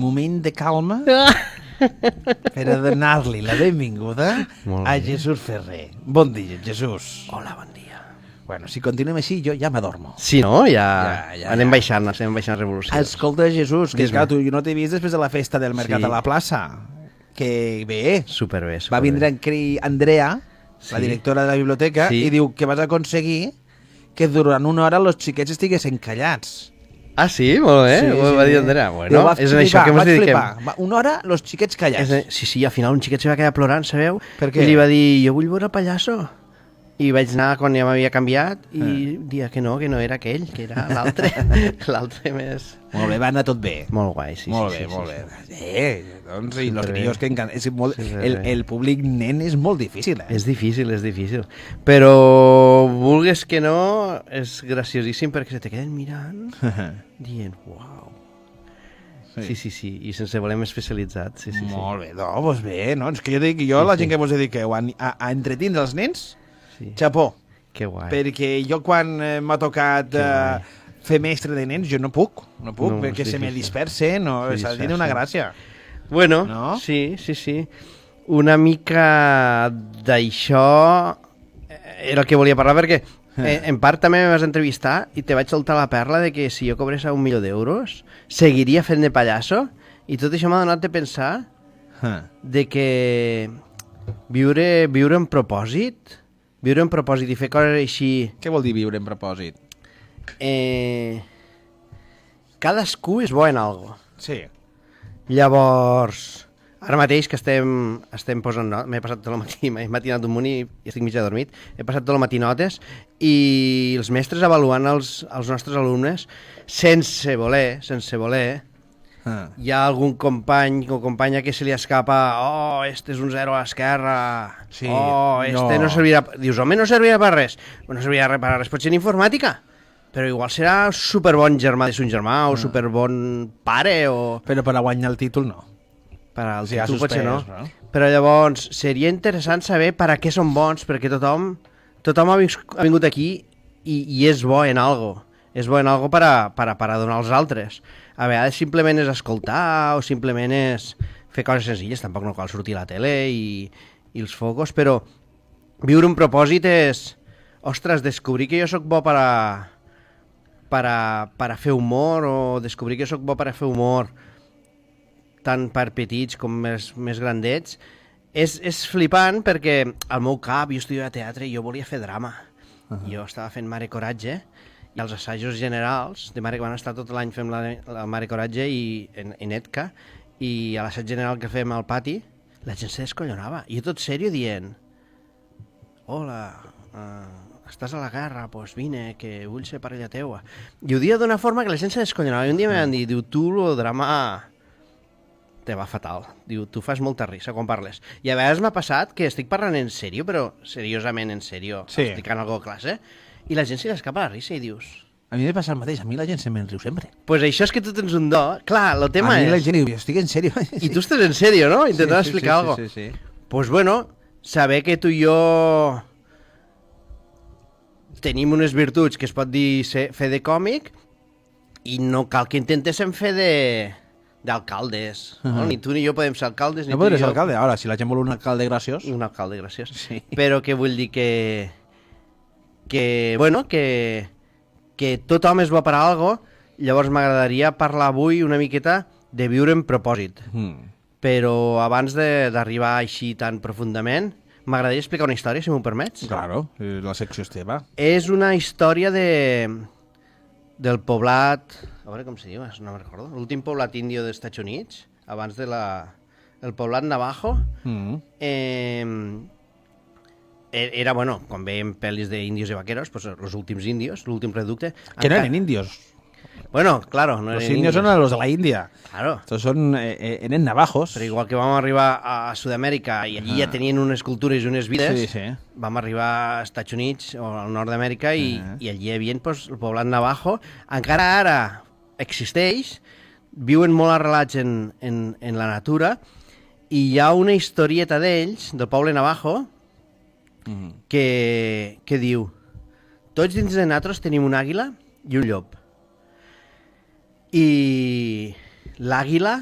moment de calma per a donar-li la benvinguda a Jesús Ferrer. Bon dia, Jesús. Hola, bon dia. Bueno, si continuem així, jo ja m'adormo. Sí, no? Ja anem baixant revolucions. Escolta, Jesús, que esclar, tu no t'he vist després de la festa del Mercat a la plaça. Que bé. Superbé. Va vindre Andrea, la directora de la biblioteca, i diu que vas aconseguir que durant una hora els xiquets estiguessin callats. Ah, sí? Molt bé. Ho va dir Andrea. Bueno, és en això que ens dediquem. Una hora, els xiquets callats. Sí, al final un xiquet se va quedar plorant, sabeu? Per què? I li va dir, jo vull veure el pallasso. I vaig anar quan ja m'havia canviat i dia que no era aquell, que era l'altre. L'altre més... Molt bé, va anar tot bé. Molt guai, sí. Molt bé. Doncs, i los crios que el públic nen és molt difícil, És difícil. Però, vulgues que no, és graciosíssim perquè se te queden mirant, dient, uau. Sí, i sense voler especialitzat. Molt bé, doncs bé, no? És que jo dic, la gent que vos dediqueu a entretindre els nens, xapó. Que guai. Perquè jo quan m'ha tocat fer mestre de nens, jo no puc, perquè se me dispersen, s'ha de tenir una gràcia. Bueno, sí. Una mica d'això era el que volia parlar, perquè en part també me vas entrevistar i te vaig soltar la perla de que si jo cobrés $1.000.000 seguiria fent de pallasso, i tot això m'ha donat de pensar de que viure en propòsit i fer coses així... Què vol dir viure en propòsit? Cadascú és bo en algo. Sí. Llavors, ara mateix que estem posant notes, m'he passat tot el matí, m'he matinat un munt i estic mig adormit, he passat tot el matí notes i els mestres avaluant els nostres alumnes sense voler, hi ha algun company o companya que se li escapa, este és un 0 a l'esquerra, no servirà... Dius, home, no servirà per res. No servirà per res, pot ser en informàtica, però igual serà superbon germà de son germà o superbon pare o... Però per a guanyar el títol no. Per al títol potser no. Però llavors seria interessant saber per a què són bons, perquè tothom ha vingut aquí i és bo en algo. És bo en algo per a donar als altres. A vegades simplement és escoltar o simplement és fer coses senzilles, tampoc no cal sortir a la tele i els focus, però viure un propòsit és, ostres, descobrir que jo sóc bo per a fer humor, o descobrir que sóc bo per a fer humor tant per petits com més grandets, és flipant perquè al meu cap jo estudiava teatre i jo volia fer drama. Jo estava fent Mare Coratge i els assajos generals de Mare, van estar tot l'any fent la Mare Coratge en ETCA, i a l'assaig general que fem al pati la gent se descollonava i jo tot sèrio dient, hola, estàs a la guerra, doncs vine, que vull ser parella teua. I ho dia d'una forma que la gent se descollonava. I un dia em van dir, diu, tu el drama te va fatal. Diu, tu fas molta risa quan parles. I a vegades m'ha passat que estic parlant en sèrio, però seriosament en sèrio, explicant alguna classe, i la gent se li escapa la risa i dius... A mi m'ha passat el mateix, a mi la gent se me'n riu sempre. Pues això és que tu tens un do. Clar, el tema és... A mi la gent diu, jo estic en sèrio. I tu estàs en sèrio, no? Intentant explicar alguna cosa. Sí. Pues bueno, saber que tu i jo tenim unes virtuts que es pot dir fer de còmic i no cal que intentéssim fer d'alcaldes. Ni tu ni jo podem ser alcaldes. No podré ser alcalde. Ara, si la gent vol un alcalde graciós... Un alcalde graciós. Sí. Però que vull dir que tothom és bo per a algo. Llavors m'agradaria parlar avui una miqueta de viure en propòsit. Però abans d'arribar així tan profundament, m'agradaria explicar una història, si m'ho permets. Claro, la secció és teva. És una història del poblat... A veure com se diu, no me'n recordo. L'últim poblat índio dels Estats Units, abans el poblat Navajo. Era, bueno, quan veiem pel·lis d'índios i vaqueros, pues los últims índios, l'últim reducte... Que no eren índios. Bueno, claro, no eren índios. Los indios son los de la India. Claro. Estos eren navajos. Però igual que vam arribar a Sud-amèrica i allí ja tenien unes cultures i unes vides, vam arribar a Estats Units o al nord d'Amèrica i allí hi havia pues, el poblat navajo. Encara ara existeix, viuen molt arrelats en la natura, i hi ha una historieta d'ells, del poble navajo, que diu: tots dins de nosaltres tenim una àguila i un llop. I l'àguila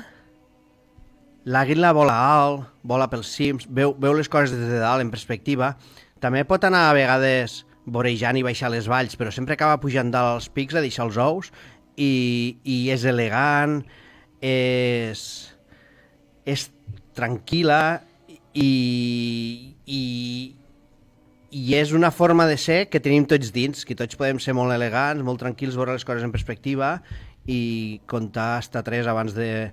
L'àguila vola alt, vola pels cims, veu les coses des de dalt en perspectiva. També pot anar a vegades vorejant i baixar les valls, però sempre acaba pujant dalt als pics a deixar els ous i és elegant, és tranquil·la i és una forma de ser que tenim tots dins, que tots podem ser molt elegants, molt tranquils, veure les coses en perspectiva i comptar hasta 3 abans de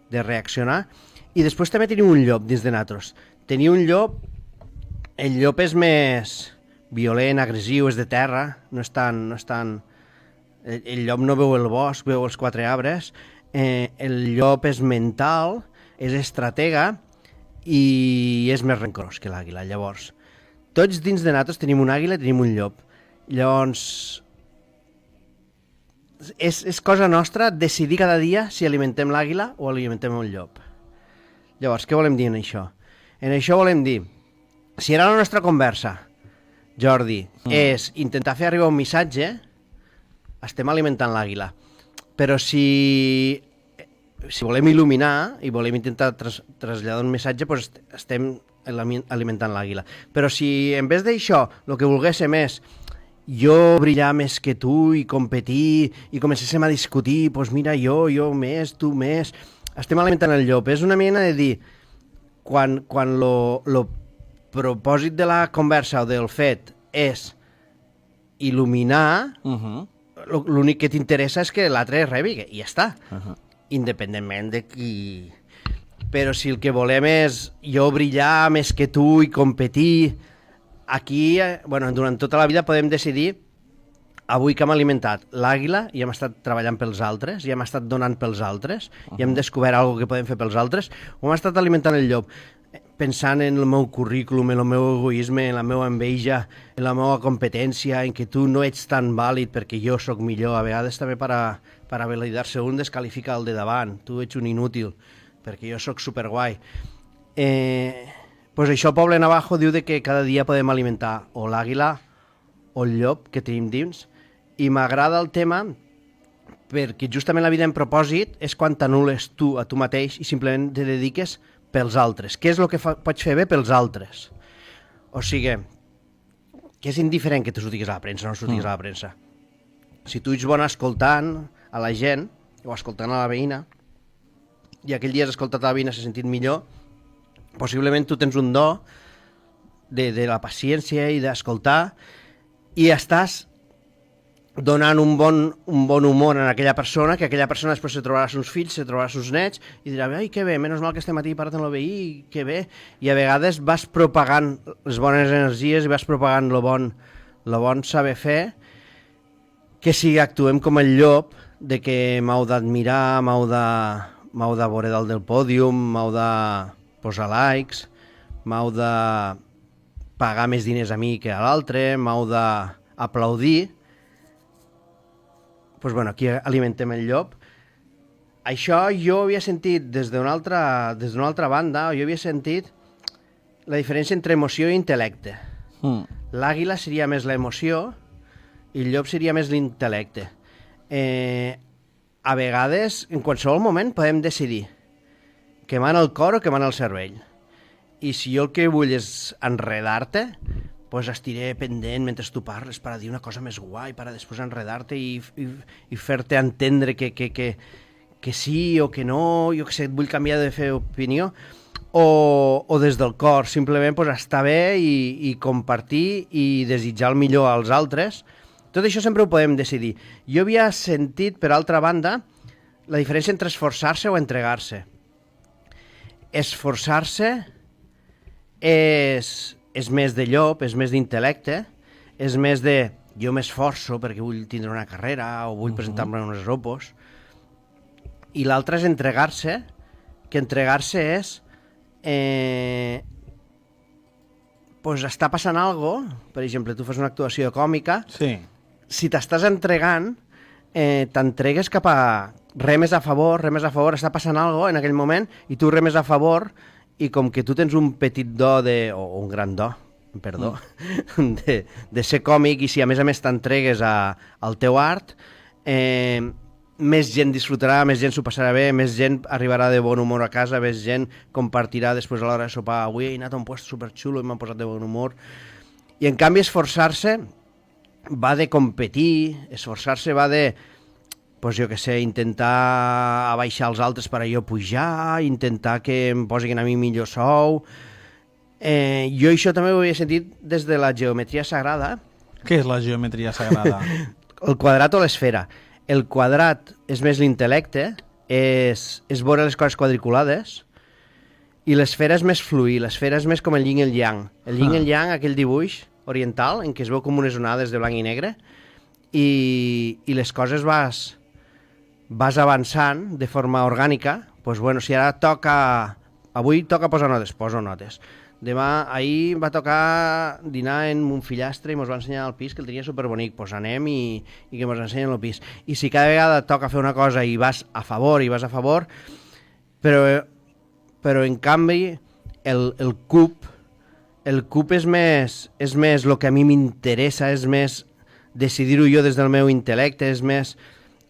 reaccionar. I després també tenim un llop dins de nosaltres. Tenir un llop, el llop és més violent, agressiu, és de terra, no és tan... El llop no veu el bosc, veu els 4 arbres. El llop és mental, és estratega i és més rencorós que l'àguila. Llavors, tots dins de nosaltres tenim una àguila i tenim un llop. Llavors, és cosa nostra decidir cada dia si alimentem l'àguila o alimentem el llop. Llavors, què volem dir en això? En això volem dir, si era la nostra conversa, Jordi, és intentar fer arribar un missatge, estem alimentant l'àguila. Però si volem il·luminar i volem intentar traslladar un missatge, doncs estem alimentant l'àguila. Però si en vez d'això el que volguéssim és jo brillar més que tu i competir i comencéssim a discutir, doncs mira, jo més, tu més, estem alimentant el llop. És una mena de dir, quan el propòsit de la conversa o del fet és il·luminar, l'únic que t'interessa és que l'altre rebi i ja està, independentment de qui... Però si el que volem és jo brillar més que tu i competir, aquí, durant tota la vida podem decidir, avui que hem alimentat l'àguila i hem estat treballant pels altres, i hem estat donant pels altres, i hem descobert alguna que podem fer pels altres, o hem estat alimentant el llop, pensant en el meu currículum, en el meu egoisme, en la meva enveja, en la meva competència, en que tu no ets tan vàlid perquè jo sóc millor. A vegades també per a validar-se un descalifica el de davant, tu ets un inútil, perquè jo sóc superguai. Pues això Poble Navajo diu de que cada dia podem alimentar o l'àguila o el llop que tenim dins, i m'agrada el tema perquè justament la vida en propòsit és quan t'anules tu a tu mateix i simplement te dediques pels altres. Què és el que pots fer bé pels altres? O sigui, que és indiferent que tu surtiguis a la premsa o no surtiguis a la premsa. Si tu ets bon escoltant a la gent o escoltant a la veïna i aquell dia has escoltat a la veïna, s'ha sentit millor, possiblement tu tens un do de la paciència i d'escoltar i estàs donant un bon humor a aquella persona, que aquella persona després se trobarà uns fills, se trobarà uns nets i dirà, ai, que bé, menys mal que estem aquí parlant amb el veí, que bé. I a vegades vas propagant les bones energies i vas propagant el bon saber fer, que si actuem com el llop, de que m'heu d'admirar, m'heu de veure dalt del pòdium, m'heu de posar likes, m'heu de pagar més diners a mi que a l'altre, m'heu d'aplaudir, doncs aquí alimentem el llop. Això jo havia sentit des d'una altra banda, jo havia sentit la diferència entre emoció i intel·lecte. L'àguila seria més l'emoció i el llop seria més l'intel·lecte. A vegades, en qualsevol moment, podem decidir que mana el cor o que mana el cervell. I si jo el que vull és enredar-te, doncs estiré pendent mentre tu parles per a dir una cosa més guai, per a després enredar-te i fer-te entendre que sí o que no, jo que sé, et vull canviar de fer opinió, o des del cor, simplement estar bé i compartir i desitjar el millor als altres. Tot això sempre ho podem decidir. Jo havia sentit, per altra banda, la diferència entre esforçar-se o entregar-se. Esforçar-se és més de llop, és més d'intel·lecte, és més de jo m'esforço perquè vull tindre una carrera o vull presentar-me en unes ropos. I l'altre és entregar-se, que entregar-se és està passant alguna cosa, per exemple, tu fas una actuació còmica, sí. Si t'estàs entregant, t'entregues cap a remes a favor, està passant alguna cosa en aquell moment i tu remes a favor. I com que tu tens un petit do, o un gran do, perdó, de ser còmic, i si a més t'entregues al teu art, més gent disfrutarà, més gent s'ho passarà bé, més gent arribarà de bon humor a casa, més gent compartirà després a l'hora de sopar. Avui he anat a un lloc superxulo i m'han posat de bon humor. I en canvi esforçar-se va de competir, esforçar-se va de, pues jo que sé, intentar abaixar els altres per a jo pujar, intentar que em posin a mi millor sou. Jo això també ho havia sentit des de la geometria sagrada. Què és la geometria sagrada? El quadrat o l'esfera. El quadrat és més l'intel·lecte, és veure les coses quadriculades, i l'esfera és més fluir, l'esfera és més com el yin i el yang. El yin i el yang, aquell dibuix oriental, en què es veu com unes onades de blanc i negre, i les coses vas avançant de forma orgànica. Pues bueno, si ara avui toca posar notes, poso notes. Ahir va tocar dinar en un fillastre i ens va ensenyar el pis, que el tenia superbonic. Pues anem i que ens ensenyen el pis. I si cada vegada toca fer una cosa i vas a favor, però en canvi el cub és més el que a mi m'interessa, és més decidir-ho jo des del meu intel·lecte, és més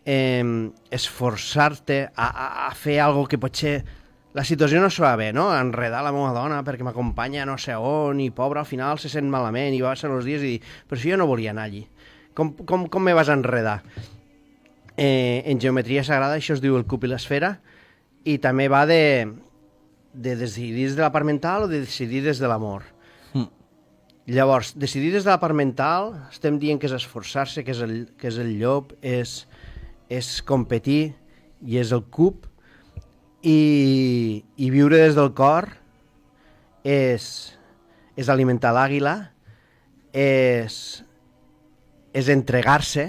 esforçar-te a fer alguna que potser la situació no es va bé, no? Enredar la meva dona perquè m'acompanya no sé on i pobra al final se sent malament i va ser els dies i dir, però si jo no volia anar allí, com me vas enredar? En geometria sagrada això es diu el cub i l'esfera, i també va de decidir des de la part mental o de decidir des de l'amor. Llavors, decidir des de la part mental estem dient que és esforçar-se, que és el llop, és competir i és el cub, i viure des del cor és alimentar l'àguila, és entregar-se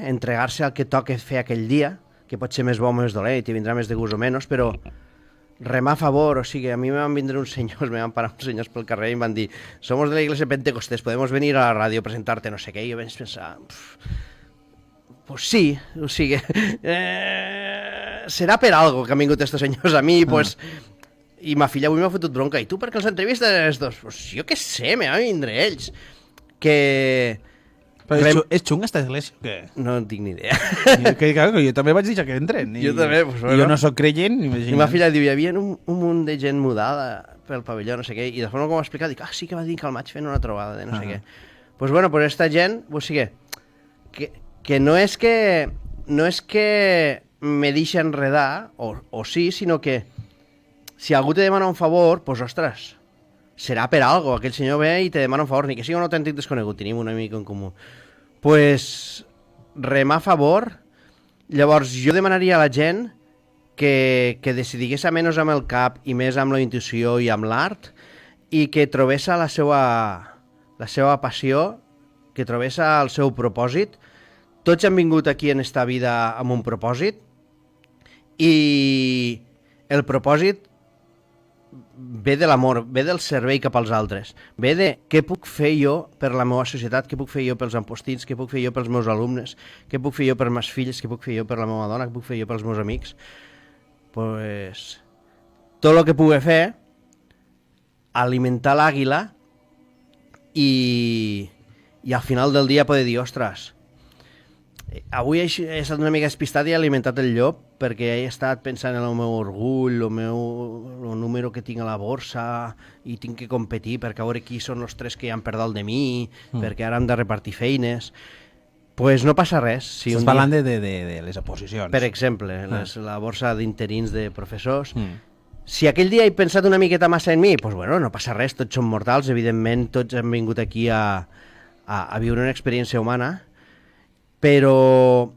al que toca fer aquell dia, que pot ser més bo o més dolent, i vindrà més de gust o menys, però remar a favor. O sigui, a mi me van vindre uns senyors, me van parar uns senyors pel carrer i em van dir, somos de la iglesia Pentecostés, podemos venir a la ràdio a presentarte no sé què, i jo vaig pensar, pues sí, o sigui, serà per algo que han vingut estos senyors a mi, pues, i ma filla avui m'ha fotut bronca, i tu per què els entrevistes a estos? Pues jo què sé, me van vindre ells, que... Però és xunga esta església o què? No en tinc ni idea. Jo també vaig dir que entren. Jo també, pues bueno. Jo no sóc creient, imagina't. I ma filla diu, hi havia un munt de gent mudada pel pavelló, no sé què, i de forma com ho ha explicat, dic, sí que va dir que al maig fent una trobada de no sé què. Pues bueno, pues esta gent, o sigui, que no és que me deixa enredar, o sí, sinó que si algú te demana un favor, pues ostres, serà per algo. Aquell senyor ve i te demana un favor, ni que sigui un autèntic desconegut, tenim un amic en comú. Pues remar a favor. Llavors jo demanaria a la gent que decidigués a menys amb el cap i més amb la intuïció i amb l'art, i que trobés la seva passió, que trobés el seu propòsit. Tots han vingut aquí en esta vida amb un propòsit, i el propòsit ve de l'amor, ve del servei cap als altres, ve de què puc fer jo per la meva societat, què puc fer jo pels empostits, què puc fer jo pels meus alumnes, què puc fer jo per meus fills, què puc fer jo per la meva dona, què puc fer jo pels meus amics. Pues tot el que pugui fer, alimentar l'àguila, i al final del dia poder dir, ostres, avui he estat una mica despistat i he alimentat el llop perquè he estat pensant en el meu orgull, el número que tinc a la borsa, i tinc que competir perquè a veure qui són els 3 que hi han per dalt de mi, perquè ara hem de repartir feines. Pues no passa res. Si estàs parlant de les oposicions. Per exemple, la borsa d'interins de professors. Si aquell dia he pensat una miqueta massa en mi, pues bueno, no passa res, tots som mortals, evidentment tots hem vingut aquí a viure una experiència humana, però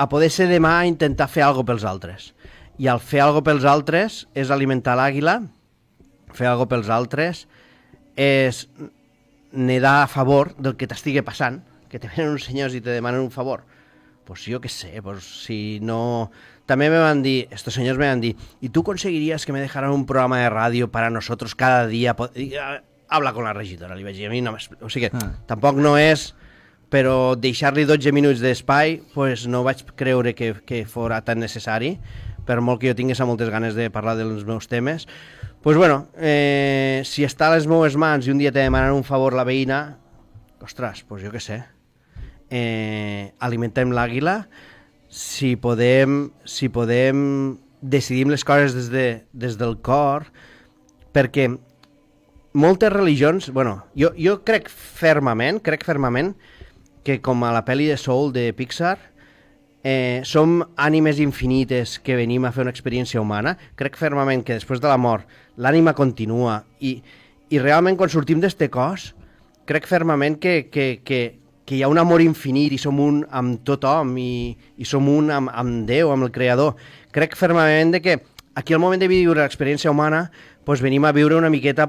a poder ser demà intentar fer alguna pels altres. I al fer alguna pels altres és alimentar l'àguila, fer alguna pels altres és nedar a favor del que t'estigui passant, que te venen uns senyors i te demanen un favor. Pues jo què sé, pues si no... També me van dir, estos senyors me van dir, ¿y tú conseguirías que me dejaran un programa de radio para nosotros cada día? Habla con la regidora, li vaig dir, a mi no m'explica. O sigui que tampoc no és... però deixar-li 12 minuts d'espai, pues no vaig creure que fora tan necessari, per molt que jo tingués moltes ganes de parlar dels meus temes. Pues bueno, si està a les meves mans i un dia te demanen un favor la veïna, ostres, pues jo què sé, alimentem l'àguila, si podem decidim les coses des del cor, perquè moltes religions... Bueno, jo crec fermament que com a la pel·li de Soul de Pixar som ànimes infinites que venim a fer una experiència humana. Crec fermament que després de la mort l'ànima continua i realment quan sortim d'este cos crec fermament que hi ha un amor infinit i som un amb tothom i som un amb Déu, amb el Creador. Crec fermament que aquí al moment de viure l'experiència humana venim a viure una miqueta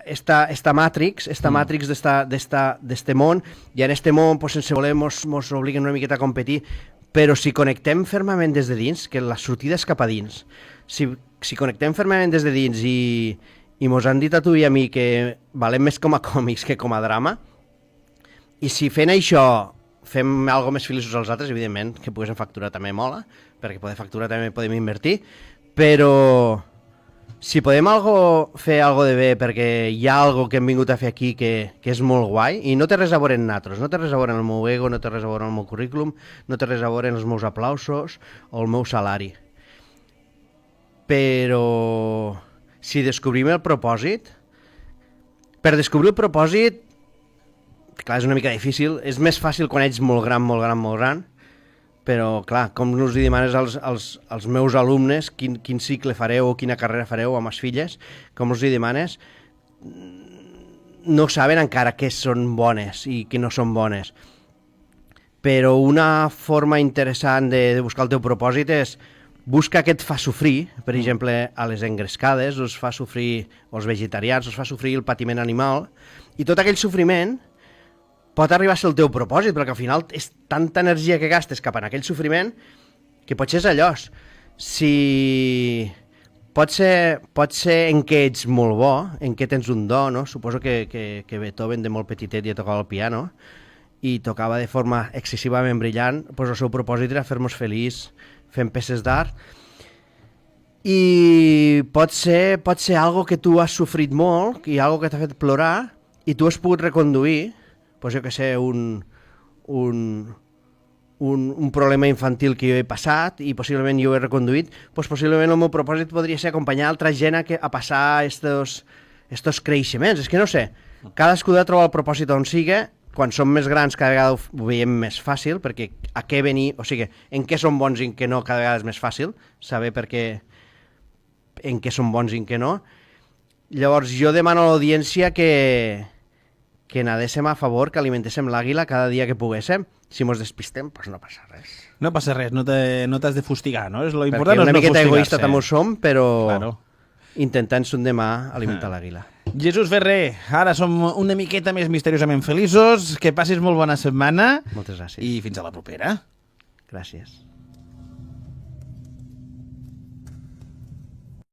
esta Matrix d'este món, i en este món sense voler mos obliguen una miqueta a competir, però si connectem fermament des de dins, que la sortida és cap a dins, si connectem fermament des de dins i mos han dit a tu i a mi que valem més com a còmics que com a drama, i si fent això fem alguna més feliços als altres, evidentment que poguéssim facturar també mola, perquè poder facturar també podem invertir, però si podem fer algo de bé perquè hi ha algo que hem vingut a fer aquí que és molt guai, i no té res a veure en nosaltres, no té res a veure en el meu ego, no té res a veure en el meu currículum, no té res a veure en els meus aplausos o el meu salari. Però si descobrim el propòsit, per descobrir el propòsit, clar, és una mica difícil, és més fàcil quan ets molt gran, però clar, com us demanes als meus alumnes quin cicle fareu o quina carrera fareu amb les filles, com us demanes, no saben encara què són bones i què no són bones. Però una forma interessant de buscar el teu propòsit és busca què et fa sofrir, per exemple, a les engrescades, us fa sofrir els vegetarians, us fa sofrir el patiment animal, i tot aquell sofriment pot arribar a ser el teu propòsit, perquè al final és tanta energia que gastes cap en aquell sofriment que potser és allò. Si pot ser en què ets molt bo, en què tens un do, no? Suposo que Beethoven de molt petitet ja tocava el piano i tocava de forma excessivament brillant, doncs el seu propòsit era fer-nos feliç fent peces d'art, i pot ser algo que tu has sofrit molt i algo que t'ha fet plorar i tu has pogut reconduir, doncs jo que sé, un problema infantil que jo he passat i possiblement jo he reconduït, doncs possiblement el meu propòsit podria ser acompanyar altra gent a passar estos creixements. És que no sé, cadascú ha de trobar el propòsit on siga. Quan som més grans cada vegada ho veiem més fàcil, perquè a què venir, o sigui, en què som bons i en què no cada vegada és més fàcil saber en què som bons i en què no. Llavors jo demano a l'audiència que nadéssim a favor, que alimentéssim l'àguila cada dia que poguéssim. Si mos despistem, doncs no passa res. No passa res, no t'has de fustigar, no? És lo important, perquè no és no fustigar-se. una miqueta egoista també ho som, però claro, intentant demà alimentar l'àguila. Jesús Ferrer, ara som una miqueta més misteriosament feliços. Que passis molt bona setmana. Moltes gràcies. I fins a la propera. Gràcies.